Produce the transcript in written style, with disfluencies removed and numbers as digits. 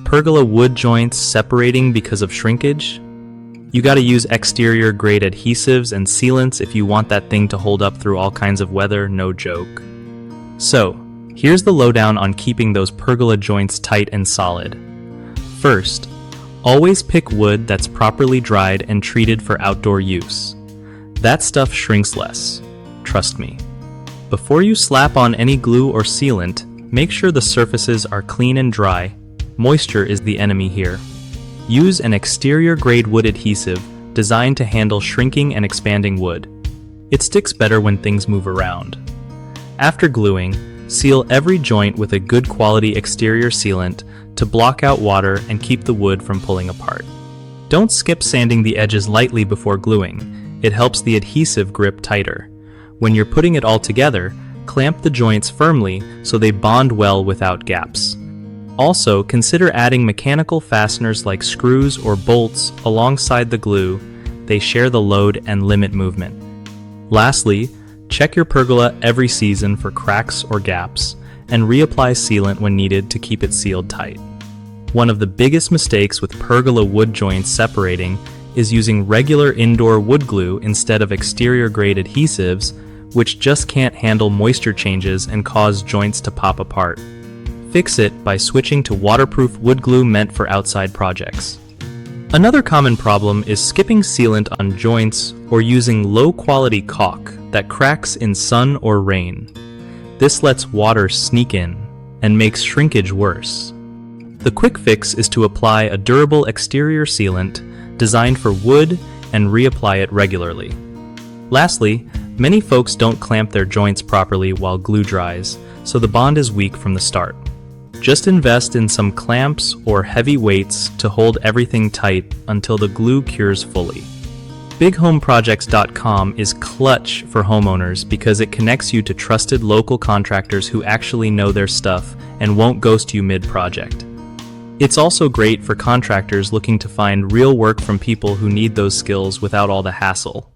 Pergola wood joints separating because of shrinkage? You gotta use exterior grade adhesives and sealants if you want that thing to hold up through all kinds of weather, no joke. So, here's the lowdown on keeping those pergola joints tight and solid. First, always pick wood that's properly dried and treated for outdoor use. That stuff shrinks less, trust me. Before you slap on any glue or sealant, make sure the surfaces are clean and dry. Moisture is the enemy here. Use an exterior-grade wood adhesive designed to handle shrinking and expanding wood. It sticks better when things move around. After gluing, seal every joint with a good quality exterior sealant to block out water and keep the wood from pulling apart. Don't skip sanding the edges lightly before gluing. It helps the adhesive grip tighter. When you're putting it all together, clamp the joints firmly so they bond well without gaps. Also, consider adding mechanical fasteners like screws or bolts alongside the glue. They share the load and limit movement. Lastly, check your pergola every season for cracks or gaps, and reapply sealant when needed to keep it sealed tight. One of the biggest mistakes with pergola wood joints separating is using regular indoor wood glue instead of exterior-grade adhesives, which just can't handle moisture changes and cause joints to pop apart. Fix it by switching to waterproof wood glue meant for outside projects. Another common problem is skipping sealant on joints or using low-quality caulk that cracks in sun or rain. This lets water sneak in and makes shrinkage worse. The quick fix is to apply a durable exterior sealant designed for wood and reapply it regularly. Lastly, many folks don't clamp their joints properly while glue dries, so the bond is weak from the start. Just invest in some clamps or heavy weights to hold everything tight until the glue cures fully. BigHomeProjects.com is clutch for homeowners because it connects you to trusted local contractors who actually know their stuff and won't ghost you mid-project. It's also great for contractors looking to find real work from people who need those skills without all the hassle.